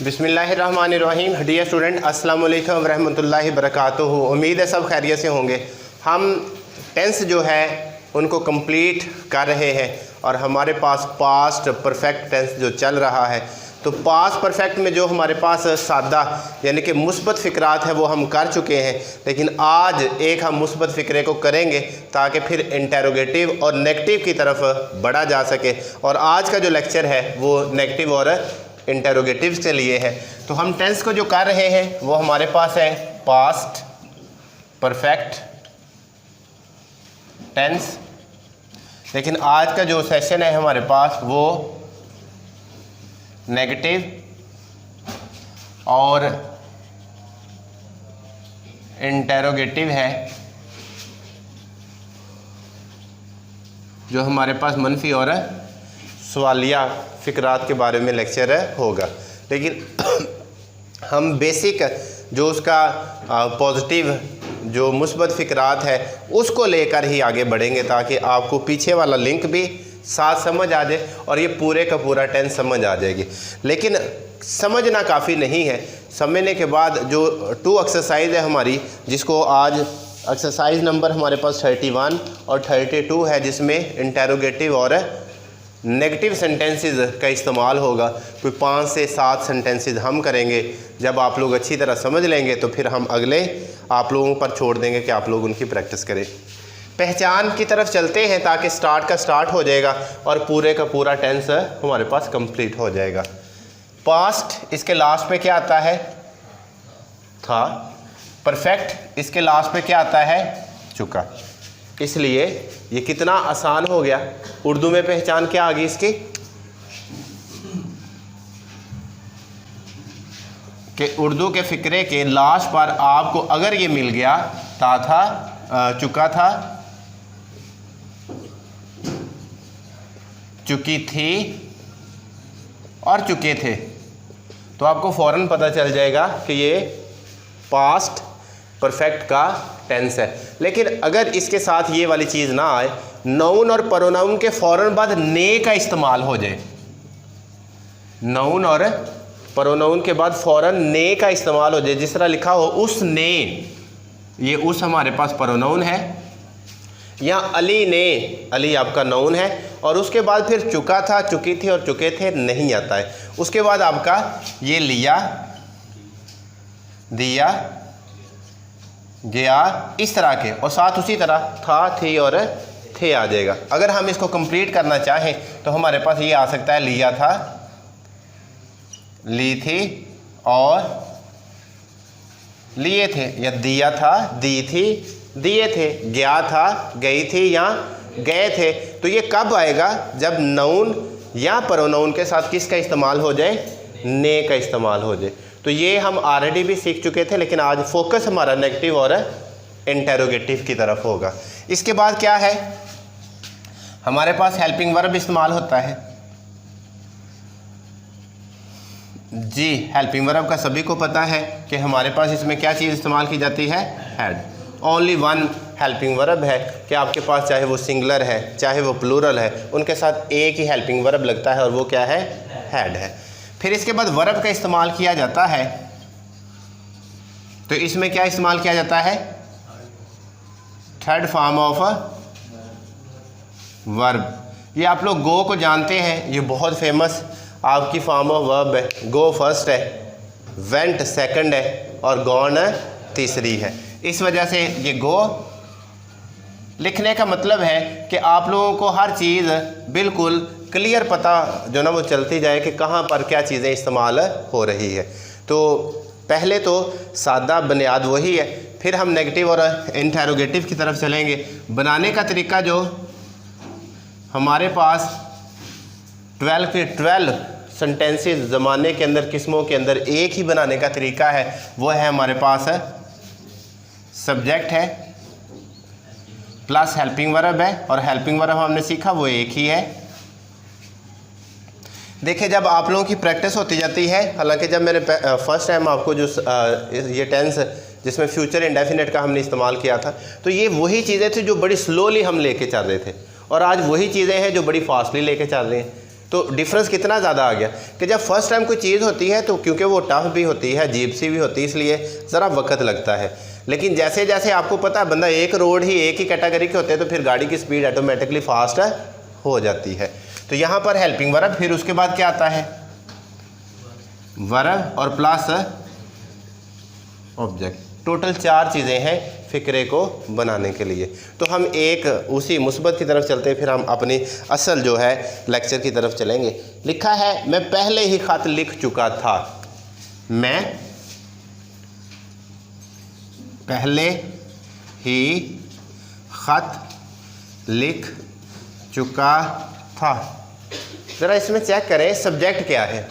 बिस्मिल्लाहिर्रहमानिर्रहीम। Dear student, अस्सलाम वालेकुम वरहमतुल्लाहि वबरकातुहू। उम्मीद है सब खैरियत से होंगे। हम टेंस जो है उनको कंप्लीट कर रहे हैं और हमारे पास पास्ट परफेक्ट टेंस जो चल रहा है, तो पास्ट परफेक्ट में जो हमारे पास सादा यानी कि मुस्बत फ़िक्रात है वो हम कर चुके हैं, लेकिन आज एक हम मुस्बत फ़िक्रे को करेंगे ताकि फिर इंटेरोगेटिव और नेगेटिव की तरफ बढ़ा जा सके। और आज का जो लेक्चर है वो नेगेटिव और इंटेरोगेटिव के लिए है। तो हम टेंस को जो कर रहे हैं वो हमारे पास है पास्ट परफेक्ट टेंस, लेकिन आज का जो सेशन है हमारे पास वो नेगेटिव और इंटेरोगेटिव है, जो हमारे पास मनफी और सवालिया फ़िक्रात के बारे में लेक्चर होगा। लेकिन हम बेसिक जो उसका पॉजिटिव जो मुस्बत फ़िक्रात है उसको लेकर ही आगे बढ़ेंगे ताकि आपको पीछे वाला लिंक भी साथ समझ आ जाए और ये पूरे का पूरा टेंस समझ आ जाएगी। लेकिन समझना काफ़ी नहीं है, समझने के बाद जो 2 एक्सरसाइज है हमारी, जिसको आज एक्सरसाइज नंबर हमारे पास 31 और 32 है, जिसमें इंटेरोगेटिव और नेगेटिव सेंटेंसेस का इस्तेमाल होगा। कोई 5 से 7 सेंटेंसेस हम करेंगे। जब आप लोग अच्छी तरह समझ लेंगे तो फिर हम अगले आप लोगों पर छोड़ देंगे कि आप लोग उनकी प्रैक्टिस करें। पहचान की तरफ चलते हैं ताकि स्टार्ट का स्टार्ट हो जाएगा और पूरे का पूरा टेंस हमारे पास कंप्लीट हो जाएगा। पास्ट इसके लास्ट पे क्या आता है? था। परफेक्ट इसके लास्ट पे क्या आता है? चुका। इसलिए ये कितना आसान हो गया। उर्दू में पहचान क्या आ गई इसकी कि उर्दू के फ़िक्रे के लास्ट पर आपको अगर ये मिल गया था, चुका था, चुकी थी और चुके थे, तो आपको फ़ौरन पता चल जाएगा कि ये पास्ट परफेक्ट का टेंस है। लेकिन अगर इसके साथ ये वाली चीज़ ना आए, नाउन और प्रोनाउन के फ़ौरन बाद ने का इस्तेमाल हो जाए, नाउन और प्रोनाउन के बाद फ़ौरन ने का इस्तेमाल हो जाए, जिस तरह लिखा हो उसने, ये उस हमारे पास प्रोनाउन है, या अली ने, अली आपका नाउन है, और उसके बाद फिर चुका था, चुकी थी और चुके थे नहीं आता है। उसके बाद आपका ये लिया, दिया, गया, इस तरह के, और साथ उसी तरह था, थी और थे आ जाएगा। अगर हम इसको कंप्लीट करना चाहें तो हमारे पास ये आ सकता है लिया था, ली थी और लिए थे, या दिया था, दी थी, दिए थे, गया था, गई थी या गए थे। तो ये कब आएगा? जब नाउन या प्रोनाउन के साथ किसका इस्तेमाल हो जाए? ने का इस्तेमाल हो जाए। तो ये हम ऑलरेडी भी सीख चुके थे, लेकिन आज फोकस हमारा नेगेटिव और इंटेरोगेटिव की तरफ होगा। इसके बाद क्या है हमारे पास? हेल्पिंग वर्ब इस्तेमाल होता है जी। हेल्पिंग वर्ब का सभी को पता है कि हमारे पास इसमें क्या चीज़ इस्तेमाल की जाती है? Had. Only one helping verb है कि आपके पास चाहे वो सिंगुलर है चाहे वो प्लूरल है, उनके साथ एक ही हेल्पिंग वर्ब लगता है और वो क्या है? हैड है। फिर इसके बाद वर्ब का इस्तेमाल किया जाता है, तो इसमें क्या इस्तेमाल किया जाता है? Third form of verb. ये आप लोग गो को जानते हैं, ये बहुत फेमस आपकी फॉर्म ऑफ वर्ब है। गो फर्स्ट है, वेंट सेकंड है और गॉन तीसरी है। इस वजह से ये गो लिखने का मतलब है कि आप लोगों को हर चीज़ बिल्कुल क्लियर पता जो ना वो चलती जाए कि कहाँ पर क्या चीज़ें इस्तेमाल हो रही है। तो पहले तो सादा बुनियाद वही है, फिर हम नेगेटिव और इंटेरोगेटिव की तरफ चलेंगे। बनाने का तरीका जो हमारे पास 12 के 12 सेंटेंसेस ज़माने के अंदर, किस्मों के अंदर एक ही बनाने का तरीका है, वो है हमारे पास सब्जेक्ट है प्लस हेल्पिंग वर्ब है, और हेल्पिंग वर्ब हमने सीखा वो एक ही है। देखिए जब आप लोगों की प्रैक्टिस होती जाती है, हालांकि जब मैंने फर्स्ट टाइम आपको जो ये टेंस जिसमें फ्यूचर इंडेफिनिट का हमने इस्तेमाल किया था, तो ये वही चीज़ें थी जो बड़ी स्लोली हम लेके चल रहे थे, और आज वही चीज़ें हैं जो बड़ी फास्टली लेके चल रहे हैं। तो डिफरेंस कितना ज़्यादा आ गया कि जब फर्स्ट टाइम कोई चीज़ होती है तो क्योंकि वो टफ भी होती है, अजीब सी भी होती है, इसलिए ज़रा वक्त लगता है। लेकिन जैसे जैसे आपको पता है बंदा एक रोड ही एक ही कैटेगरी के होते हैं तो फिर गाड़ी की स्पीड ऑटोमेटिकली फास्ट हो जाती है। तो यहाँ पर हेल्पिंग वर्ब, फिर उसके बाद क्या आता है वर्ब और प्लस ऑब्जेक्ट। टोटल 4 चीज़ें हैं फ़िक्रे को बनाने के लिए। तो हम एक उसी मुस्बत की तरफ चलते हैं, फिर हम अपनी असल जो है लेक्चर की तरफ चलेंगे। लिखा है मैं पहले ही ख़त लिख चुका था। मैं पहले ही ख़त लिख चुका था। ज़रा इसमें चेक करें सब्जेक्ट क्या है,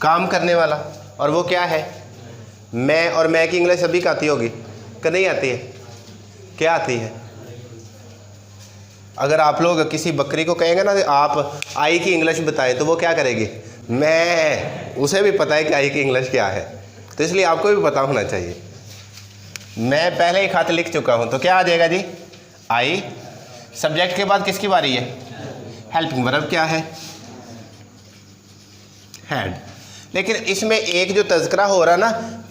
काम करने वाला, और वो क्या है मैं। और मैं की इंग्लिश सभी को आती होगी कि नहीं आती है? क्या आती है? अगर आप लोग किसी बकरी को कहेंगे ना आप आई की इंग्लिश बताएं तो वो क्या करेगी? मैं। उसे भी पता है कि आई की इंग्लिश क्या है, तो इसलिए आपको भी पता होना चाहिए। मैं पहले ही खत लिख चुका हूं तो क्या आ जाएगा जी? आई। सब्जेक्ट के बाद किसकी बारी है? हेल्पिंग वर्ब क्या है? हैड। लेकिन इसमें एक जो तज़किरा हो रहा ना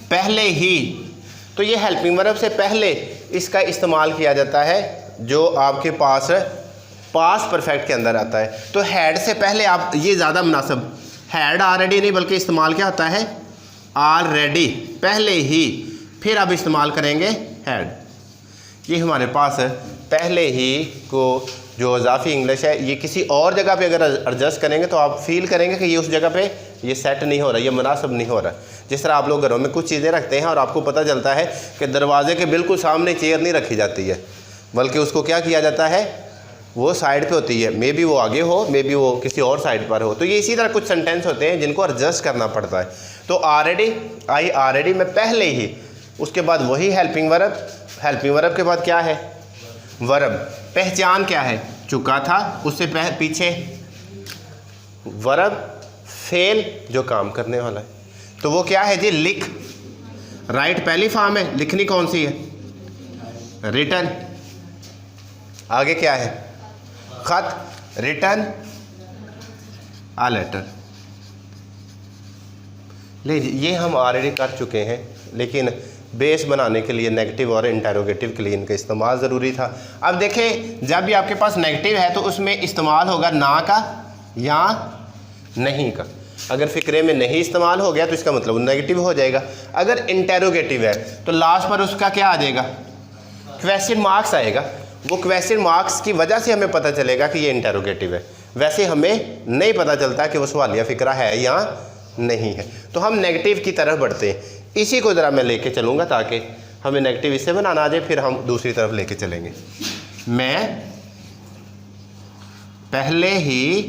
पहले ही, तो ये हेल्पिंग वर्ब से पहले इसका इस्तेमाल किया जाता है जो आपके पास परफेक्ट के अंदर आता है। तो हैड से पहले आप ये ज़्यादा मुनासिब, हैड ऑलरेडी नहीं बल्कि इस्तेमाल क्या होता है ऑलरेडी, पहले ही, फिर आप इस्तेमाल करेंगे हैड। ये हमारे पास पहले ही को जो इजाफी इंग्लिश है ये किसी और जगह पे अगर एडजस्ट करेंगे तो आप फील करेंगे कि ये उस जगह पे ये सेट नहीं हो रहा, ये मुनासिब नहीं हो रहा। जिस तरह आप लोग घरों में कुछ चीज़ें रखते हैं और आपको पता चलता है कि दरवाजे के बिल्कुल सामने चेयर नहीं रखी जाती है, बल्कि उसको क्या किया जाता है वो साइड पे होती है, मे बी वो आगे हो, मे बी वो किसी और साइड पर हो। तो ये इसी तरह कुछ सेंटेंस होते हैं जिनको एडजस्ट करना पड़ता है। तो ऑलरेडी, आई ऑलरेडी, मैं पहले ही, उसके बाद वही हेल्पिंग वर्ब। हेल्पिंग वर्ब के बाद क्या है वर्ब। पहचान क्या है? चुका था, उससे पीछे वर्ब फेल जो काम करने वाला है, तो वो क्या है जी? लिख। राइट पहली फॉर्म है, लिखनी कौन सी है? रिटन। आगे क्या है? खत। Written a letter. ले जी, ये हम ऑलरेडी कर चुके हैं, लेकिन बेस बनाने के लिए नेगेटिव और इंटेरोगेटिव के लिए इनका इस्तेमाल ज़रूरी था। अब देखें जब भी आपके पास नेगेटिव है तो उसमें इस्तेमाल होगा ना का या नहीं का। अगर फ़िक्रे में नहीं इस्तेमाल हो गया तो इसका मतलब नेगेटिव हो जाएगा। अगर इंटेरोगेटिव है तो लास्ट पर उसका क्या आ जाएगा? क्वेश्चन मार्क्स आएगा। वो क्वेश्चन मार्क्स की वजह से हमें पता चलेगा कि ये इंटेरोगेटिव है, वैसे हमें नहीं पता चलता कि वो सवालिया फ़िक्रा है या नहीं है। तो हम नेगेटिव की तरफ बढ़ते हैं। इसी को ज़रा मैं लेके चलूँगा ताकि हमें नेगेटिव इससे बनाना आ जाए, फिर हम दूसरी तरफ लेके चलेंगे। मैं पहले ही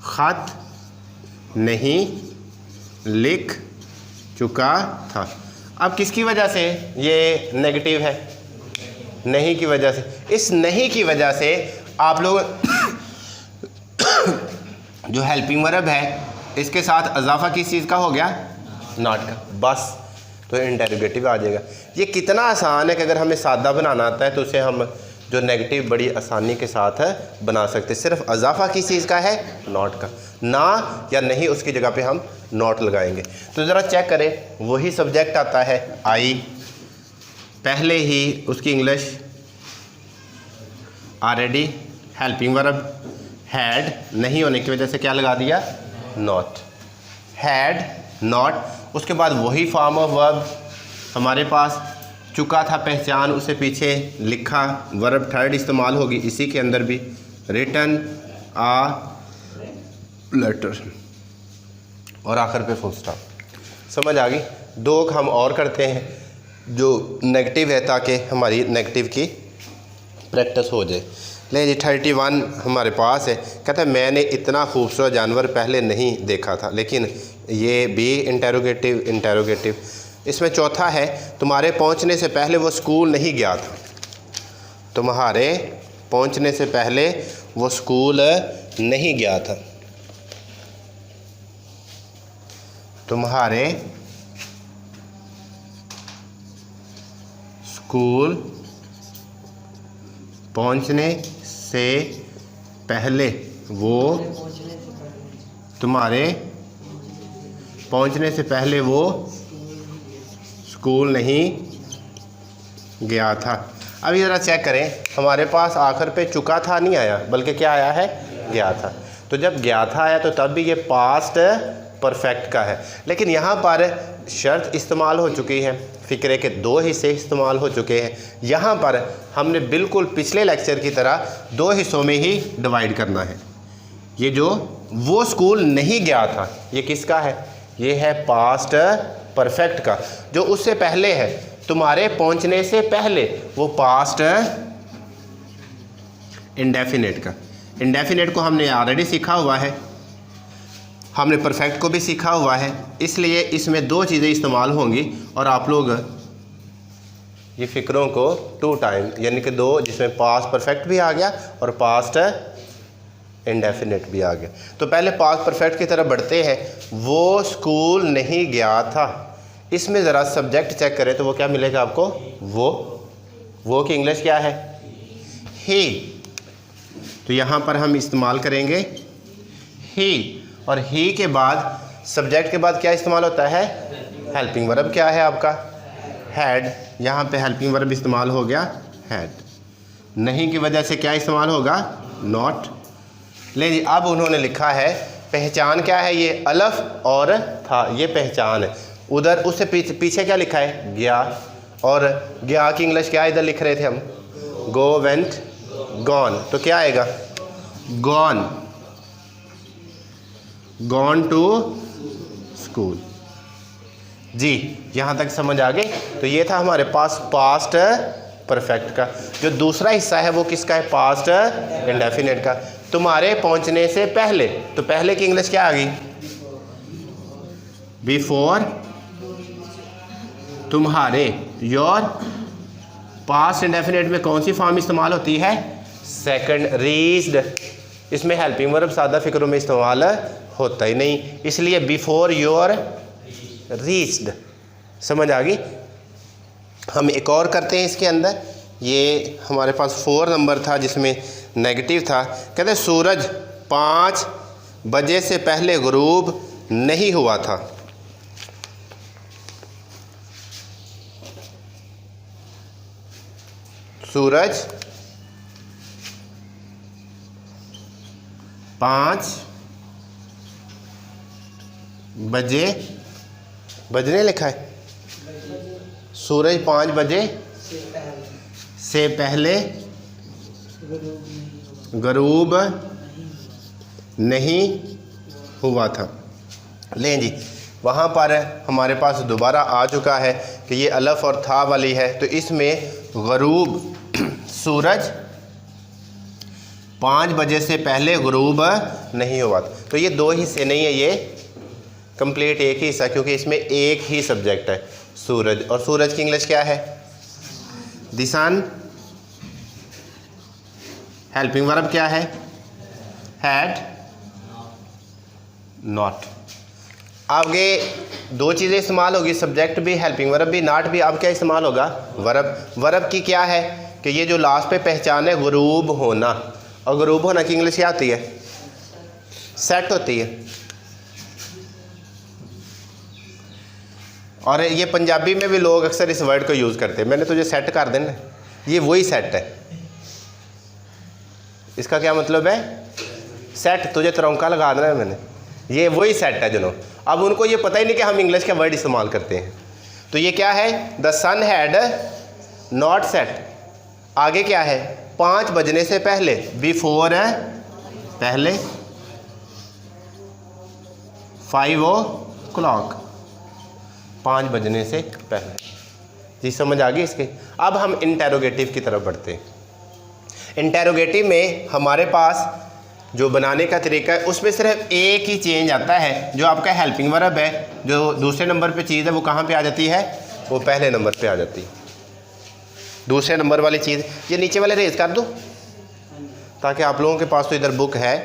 ख़त नहीं लिख चुका था। अब किसकी वजह से ये नेगेटिव है? नहीं की वजह से। इस नहीं की वजह से आप लोग जो हेल्पिंग वर्ब है इसके साथ इजाफा किस चीज़ का हो गया? नॉट का, बस। तो इंटेरोगेटिव आ जाएगा। ये कितना आसान है कि अगर हमें सादा बनाना आता है तो उसे हम जो नेगेटिव बड़ी आसानी के साथ है बना सकते। सिर्फ इजाफा किस चीज़ का है? नॉट का। ना या नहीं उसकी जगह पे हम नॉट लगाएंगे। तो ज़रा चेक करें, वही सब्जेक्ट आता है आई, पहले ही उसकी English already, helping verb had, नहीं होने की वजह से क्या लगा दिया? नॉट। हैड, नॉट, उसके बाद वही फॉर्म ऑफ वर्ब हमारे पास। चुका था पहचान, उसे पीछे लिखा, वर्ब थर्ड इस्तेमाल होगी इसी के अंदर भी। रिटन आ लेटर, और आखिर पे फुल स्टॉप। समझ आ गई? 2 हम और करते हैं जो नेगेटिव है ताकि हमारी नेगेटिव की प्रैक्टिस हो जाए। ले जी 31 हमारे पास है। कहता है मैंने इतना खूबसूरत जानवर पहले नहीं देखा था, लेकिन ये भी इंटेरोगेटिव। इसमें चौथा है तुम्हारे पहुंचने से पहले वो स्कूल नहीं गया था। तुम्हारे पहुंचने से पहले वो स्कूल नहीं गया था। तुम्हारे स्कूल पहुंचने से पहले वो तुम्हारे पहुंचने से पहले वो स्कूल नहीं गया था। अभी ज़रा चेक करें, हमारे पास आखिर पे चुका था नहीं आया, बल्कि क्या आया है, गया था। तो जब गया था आया तो तब भी ये पास्ट परफेक्ट का है, लेकिन यहाँ पर शर्त इस्तेमाल हो चुकी है, फ़िक्रे के दो हिस्से इस्तेमाल हो चुके हैं। यहाँ पर हमने बिल्कुल पिछले लेक्चर की तरह दो हिस्सों में ही डिवाइड करना है। ये जो वो स्कूल नहीं गया था, ये किसका है, ये है पास्ट परफेक्ट का। जो उससे पहले है, तुम्हारे पहुंचने से पहले, वो पास्ट इंडेफिनेट का। इंडेफिनेट को हमने ऑलरेडी सीखा हुआ है, हमने परफेक्ट को भी सीखा हुआ है, इसलिए इसमें दो चीज़ें इस्तेमाल होंगी और आप लोग ये फ़िक्रों को टू टाइम, यानी कि दो, जिसमें पास्ट परफेक्ट भी आ गया और पास्ट इंडेफिनेट भी आ गया। तो पहले पास्ट परफेक्ट की तरफ बढ़ते हैं। वो स्कूल नहीं गया था, इसमें ज़रा सब्जेक्ट चेक करें तो वो क्या मिलेगा आपको, वो की इंग्लिश क्या है, ही। तो यहाँ पर हम इस्तेमाल करेंगे ही, और ही के बाद सब्जेक्ट के बाद क्या इस्तेमाल होता है, हेल्पिंग वर्ब क्या है आपका, हैड। यहाँ पे हेल्पिंग वर्ब इस्तेमाल हो गया हैड। नहीं की वजह से क्या इस्तेमाल होगा, नॉट। ले जी, अब उन्होंने लिखा है पहचान क्या है, ये अलफ और था, ये पहचान है। उधर उससे पीछे क्या लिखा है, गया, और गया की इंग्लिश क्या इधर लिख रहे थे हम, गो, वेंट, गॉन। तो क्या आएगा, गॉन, गॉन टू स्कूल। जी, यहाँ तक समझ आ गई। तो ये था हमारे पास पास्ट परफेक्ट का। जो दूसरा हिस्सा है वो किसका है, पास्ट इंडेफिनेट का। तुम्हारे पहुंचने से पहले, तो पहले की इंग्लिश क्या आ गई, बिफोर। तुम्हारे, योर। पास्ट इंडेफिनेट में कौन सी फॉर्म इस्तेमाल होती है, सेकंड, रीच्ड। इसमें हेल्पिंग वर्ब सादा फिक्रों में इस्तेमाल होता ही नहीं, इसलिए बिफोर योर रीच्ड। समझ आ गई। हम एक और करते हैं इसके अंदर। ये हमारे पास 4 नंबर था जिसमें नेगेटिव था। कहते सूरज 5 बजे से पहले गुरूब नहीं हुआ था। सूरज 5 बजे, बजने लिखा है, सूरज 5 बजे से पहले गरूब नहीं हुआ था। लें जी, वहाँ पर हमारे पास दोबारा आ चुका है कि ये अलफ और था वाली है, तो इसमें गरूब, सूरज 5 बजे से पहले गरूब नहीं हुआ था। तो ये दो हिस्से नहीं है, ये कंप्लीट एक ही हिस्सा, क्योंकि इसमें एक ही सब्जेक्ट है, सूरज। और सूरज की इंग्लिश क्या है, द सन। हेल्पिंग वर्ब क्या है, हैड, नॉट। आगे दो चीज़ें इस्तेमाल होगी, सब्जेक्ट भी, हेल्पिंग वर्ब भी, नॉट भी। अब क्या इस्तेमाल होगा, वर्ब। वर्ब की क्या है कि ये जो लास्ट पे पहचान है, गुरूब होना। और गुरूब होना की इंग्लिश क्या आती है, सेट होती है। और ये पंजाबी में भी लोग अक्सर इस वर्ड को यूज़ करते हैं, मैंने तुझे सेट कर देना, ये वही सेट है। इसका क्या मतलब है, सेट, तुझे तरौंका लगा देना है मैंने, ये वही सेट है जनो। अब उनको ये पता ही नहीं कि हम इंग्लिश के वर्ड इस्तेमाल करते हैं। तो ये क्या है, the sun had not set. आगे क्या है, 5 बजने से पहले, बिफोर है पहले, 5 o'clock, 5 बजने से पहले। जी समझ आ गई इसके। अब हम इंटेरोगेटिव की तरफ बढ़ते हैं। इंटेरोगेटिव में हमारे पास जो बनाने का तरीका है उसमें सिर्फ एक ही चेंज आता है, जो आपका हेल्पिंग वर्ब है, जो दूसरे नंबर पे चीज़ है वो कहाँ पे आ जाती है, वो पहले नंबर पे आ जाती है। दूसरे नंबर वाली चीज़, ये नीचे वाले रेज कर दो ताकि आप लोगों के पास तो इधर बुक है,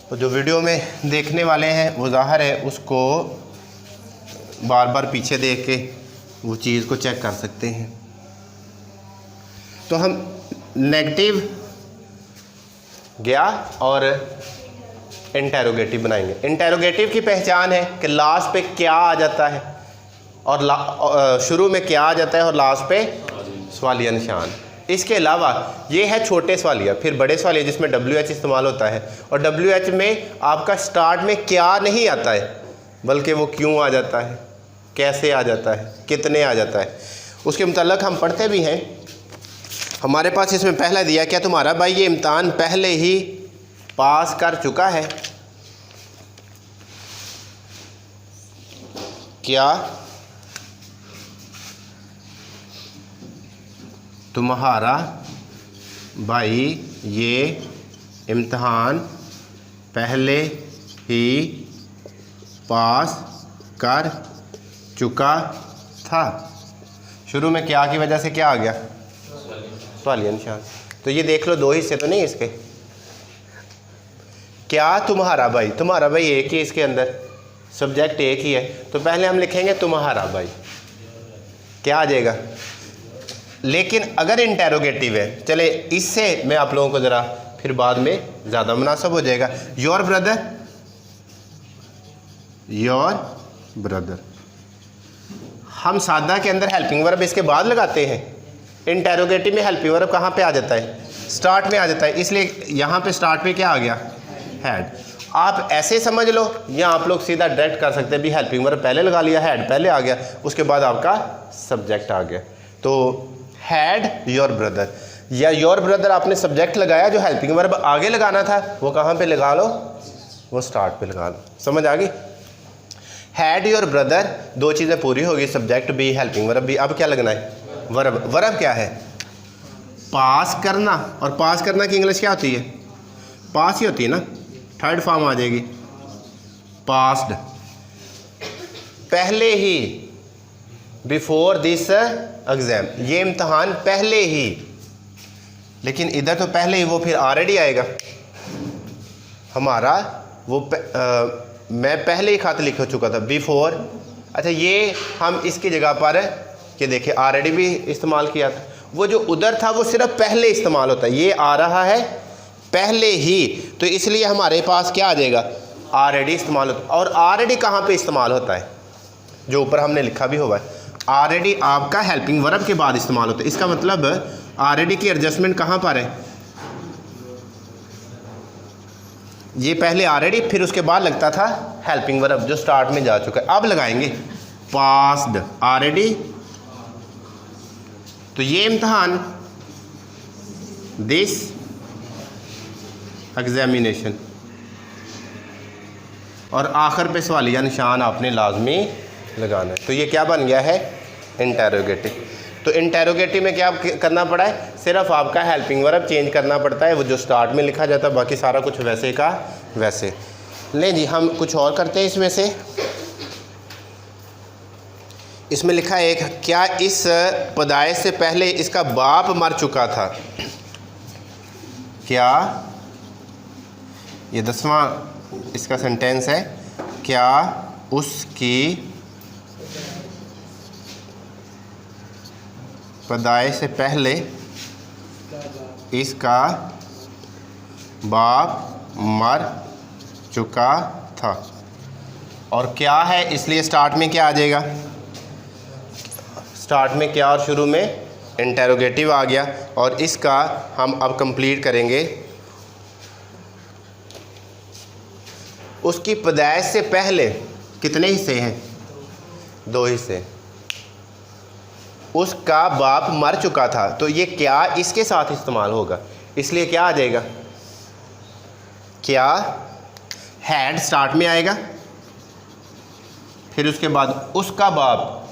तो जो वीडियो में देखने वाले हैं वो ज़ाहिर है उसको बार बार पीछे देख के वो चीज़ को चेक कर सकते हैं। तो हम नेगेटिव गया और इंटेरोगेटिव बनाएंगे। इंटेरोगेटिव की पहचान है कि लास्ट पे क्या आ जाता है और शुरू में क्या आ जाता है और लास्ट पे सवालिया निशान। इसके अलावा ये है छोटे सवालिया, फिर बड़े सवालिया जिसमें WH इस्तेमाल होता है, और WH में आपका स्टार्ट में क्या नहीं आता है बल्कि वो क्यों आ जाता है, कैसे आ जाता है, कितने आ जाता है, उसके मुताल्लिक़ हम पढ़ते भी हैं। हमारे पास इसमें पहला दिया क्या तुम्हारा भाई ये इम्तहान पहले ही पास कर चुका है, क्या तुम्हारा भाई ये इम्तहान पहले ही पास कर चुका था। शुरू में क्या की वजह से क्या आ गया, सवालिया निशान। तो ये देख लो दो हिस्से तो नहीं इसके। क्या तुम्हारा भाई, तुम्हारा भाई एक ही, इसके अंदर सब्जेक्ट एक ही है, तो पहले हम लिखेंगे तुम्हारा भाई, क्या आ जाएगा। लेकिन अगर इंटेरोगेटिव है, चले इससे मैं आप लोगों को ज़रा फिर बाद में ज़्यादा मुनासिब हो जाएगा। योर ब्रदर, योर ब्रदर, हम सादा के अंदर हेल्पिंग वर्ब इसके बाद लगाते हैं। इंटेरोगेटिव में हेल्पिंग वर्ब कहाँ पे आ जाता है, स्टार्ट में आ जाता है, इसलिए यहाँ पे स्टार्ट पे क्या आ गया, हैड। आप ऐसे समझ लो या आप लोग सीधा डायरेक्ट कर सकते हैं भी हेल्पिंग वर्ब पहले लगा लिया, हैड पहले आ गया, उसके बाद आपका सब्जेक्ट आ गया। तो हैड योर ब्रदर या योर ब्रदर आपने सब्जेक्ट लगाया, जो हेल्पिंग वर्ब आगे लगाना था वो कहाँ पे लगा लो, वो स्टार्ट पे लगा लो। समझ आ गई। हैड योर ब्रदर, दो चीज़ें पूरी होगी, सब्जेक्ट भी हेल्पिंग वर्ब भी। अब क्या लगना है, वर्ब। वर्ब क्या है, पास करना, और पास करना की इंग्लिश क्या होती है, पास ही होती है ना, थर्ड फॉर्म आ जाएगी पास्ड। पहले ही, बिफोर दिस एग्जाम, ये इम्तहान पहले ही, लेकिन इधर तो पहले ही, वो फिर ऑलरेडी आएगा हमारा, वो मैं पहले ही खत लिख चुका था, बिफोर। अच्छा ये हम इसकी जगह पर ये देखिए ऑलरेडी भी इस्तेमाल किया था, वो जो उधर था वो सिर्फ पहले इस्तेमाल होता है, ये आ रहा है पहले ही, तो इसलिए हमारे पास क्या आ जाएगा, ऑलरेडी इस्तेमाल होता है। और ऑलरेडी कहाँ पे इस्तेमाल होता है, जो ऊपर हमने लिखा भी हुआ है, ऑलरेडी आपका हेल्पिंग वर्ब के बाद इस्तेमाल होता है। इसका मतलब ऑलरेडी की एडजस्टमेंट कहाँ पर है, ये पहले ऑलरेडी, फिर उसके बाद लगता था हेल्पिंग वर्ब जो स्टार्ट में जा चुका है। अब लगाएंगे पास्ड ऑलरेडी, तो ये इम्तहान दिस एग्जामिनेशन, और आखिर पे सवालिया निशान आपने लाजमी लगाना है। तो ये क्या बन गया है, इंटेरोगेटिव। तो इंटेरोगेटिव में क्या करना पड़ा है, सिर्फ आपका हेल्पिंग वर्ब चेंज करना पड़ता है, वो जो स्टार्ट में लिखा जाता है, बाकी सारा कुछ वैसे का वैसे। लें जी हम कुछ और करते हैं इसमें से। इसमें लिखा है एक, क्या इस पैदाइश से पहले इसका बाप मर चुका था, क्या, ये 10वां इसका सेंटेंस है, क्या उसकी पैदाइश से पहले इसका बाप मर चुका था। और क्या है, इसलिए स्टार्ट में क्या आ जाएगा, स्टार्ट में क्या और शुरू में इंटेरोगेटिव आ गया। और इसका हम अब कंप्लीट करेंगे, उसकी पैदाइश से पहले कितने हिस्से हैं, 2 हिस्से। उसका बाप मर चुका था, तो ये क्या इसके साथ इस्तेमाल होगा, इसलिए क्या आ जाएगा, क्या हैड स्टार्ट में आएगा, फिर उसके बाद उसका बाप,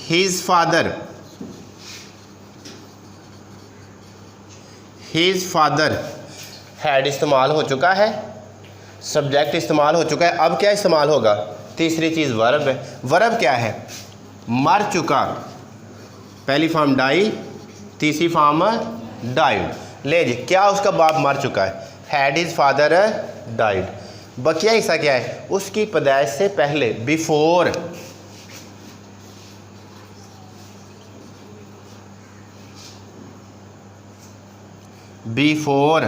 his father, his father, had इस्तेमाल हो चुका है, सब्जेक्ट इस्तेमाल हो चुका है। अब क्या इस्तेमाल होगा, तीसरी चीज़ वर्ब है। वर्ब क्या है, मर चुका, पहली फॉर्म डाई, तीसरी फॉर्म डाइड। ले जी, क्या उसका बाप मर चुका है, हैड हिज फादर डाइड। बकिया हिस्सा क्या है, उसकी पैदाइश से पहले, बिफोर, बिफोर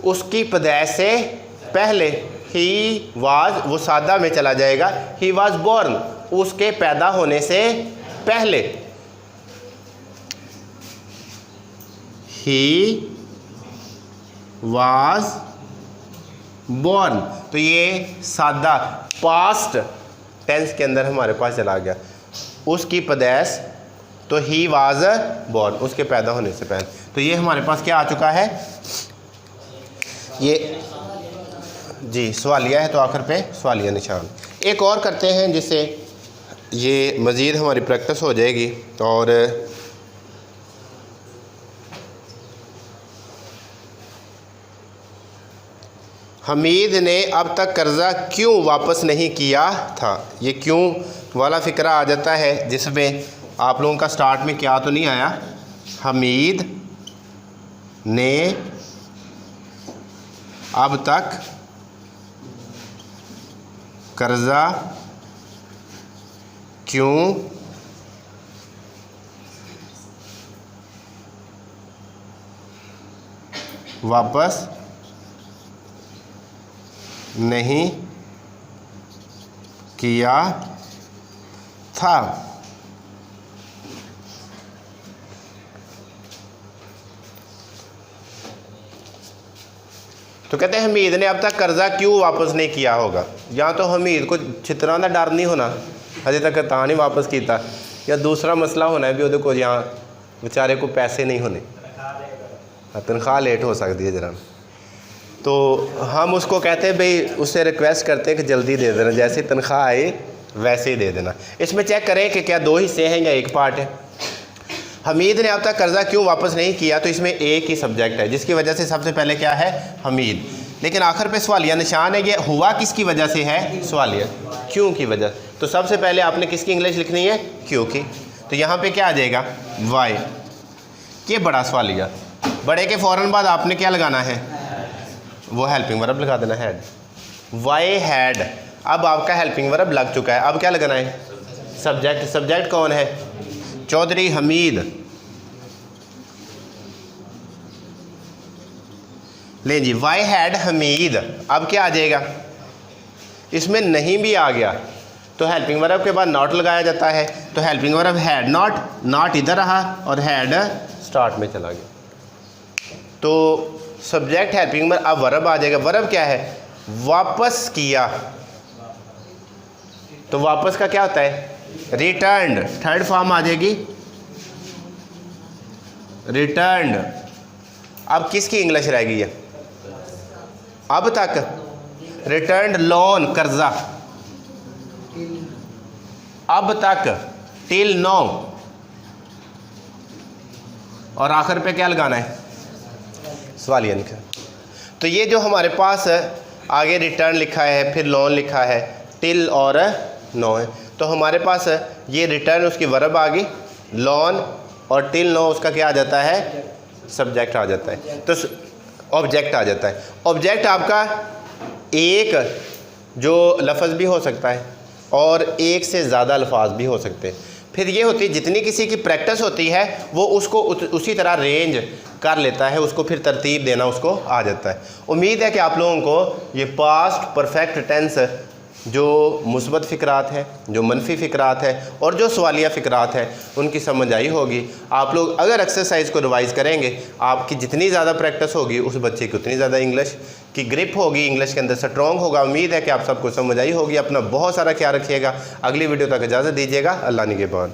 उसकी पैदाइश से पहले, ही वाज वो सादा में चला जाएगा, ही वाज बोर्न उसके पैदा होने से पहले, ही वाज बोर्न। तो ये सादा पास्ट टेंस के अंदर हमारे पास चला गया। उसकी पैदाइश तो ही वाज बोर्न उसके पैदा होने से पहले। तो ये हमारे पास क्या आ चुका है, ये जी सवालिया है, तो आखिर पे सवालिया निशान। एक और करते हैं जिससे ये मज़ीद हमारी प्रैक्टिस हो जाएगी। और हमीद ने अब तक कर्ज़ा क्यों वापस नहीं किया था। ये क्यों वाला फ़िक्रा आ जाता है जिसमें आप लोगों का स्टार्ट में क्या तो नहीं आया, हमीद ने अब तक कर्ज़ा क्यों वापस नहीं किया था। तो कहते हैं हमीद ने अब तक कर्जा क्यों वापस नहीं किया होगा। या तो हमीद को छितरा का डर नहीं होना, अजे तक ता नहीं वापस किया, या दूसरा मसला होना है भी वो को यहाँ बेचारे को पैसे नहीं होने, तनख्वाह लेट हो सकती है जरा। तो हम उसको कहते हैं भाई, उससे रिक्वेस्ट करते हैं कि जल्दी दे देना, जैसे तनख्वाह आए वैसे ही दे देना। इसमें चेक करें कि क्या दो हिस्से हैं या एक पार्ट है। हमीद ने अब तक कर्जा क्यों वापस नहीं किया, तो इसमें एक ही सब्जेक्ट है जिसकी वजह से सबसे पहले क्या है, हमीद। लेकिन आखिर पे सवालिया निशान है, ये हुआ किसकी वजह से है, सवालिया क्यों की वजह। तो सबसे पहले आपने किसकी इंग्लिश लिखनी है, क्यों की। तो यहाँ पे क्या आ जाएगा, वाई। ये बड़ा सवालिया, बड़े के फ़ौरन बाद आपने क्या लगाना है, वो हेल्पिंग वर्ब लगा देना, हैड। वाई हैड, अब आपका हेल्पिंग वर्ब लग चुका है, अब क्या लगाना है, सब्जेक्ट। सब्जेक्ट कौन है, चौधरी हमीद। ले जी, वाई हैड हमीद। अब क्या आ जाएगा, इसमें नहीं भी आ गया तो हेल्पिंग वर्ब के बाद नॉट लगाया जाता है। तो helping verb had not, not इधर रहा और हैड स्टार्ट में चला गया। तो सब्जेक्ट हेल्पिंग वर्ब, अब वर्ब आ जाएगा। वर्ब क्या है, वापस किया। तो वापस का क्या होता है, रिटर्न्ड। थर्ड फॉर्म आ जाएगी रिटर्न्ड। अब किसकी इंग्लिश रह गई है, अब तक रिटर्न्ड लोन, कर्जा। अब तक टिल नो, और आखिर पे क्या लगाना है, सवालिया लिखा। तो ये जो हमारे पास आगे रिटर्न लिखा है, फिर लोन लिखा है, टिल और नो है। तो हमारे पास ये रिटर्न उसकी वर्ब आ गई, लोन और टिल नो उसका क्या आ जाता है, सब्जेक्ट आ जाता है। तो ऑब्जेक्ट आ जाता है। ऑब्जेक्ट आपका एक जो लफ्ज़ भी हो सकता है और एक से ज़्यादा अल्फाज भी हो सकते हैं। फिर ये होती है, जितनी किसी की प्रैक्टिस होती है वो उसको उसी तरह रेंज कर लेता है, उसको फिर तरतीब देना उसको आ जाता है। उम्मीद है कि आप लोगों को ये पास्ट परफेक्ट टेंस जो मुस्बत फ़िक्रात है, जो मनफी फ़िक्रात है और जो सवालिया फ़िक्रात है उनकी समझ आई होगी। आप लोग अगर एक्सरसाइज को रिवाइज़ करेंगे, आपकी जितनी ज़्यादा प्रैक्टिस होगी उस बच्चे की उतनी ज़्यादा इंग्लिश की ग्रिप होगी, इंग्लिश के अंदर स्ट्रॉन्ग होगा। उम्मीद है कि आप सबको समझ आई होगी। अपना बहुत सारा ख्याल रखिएगा। अगली वीडियो तक इजाज़त दीजिएगा। अल्लाह निगहबान।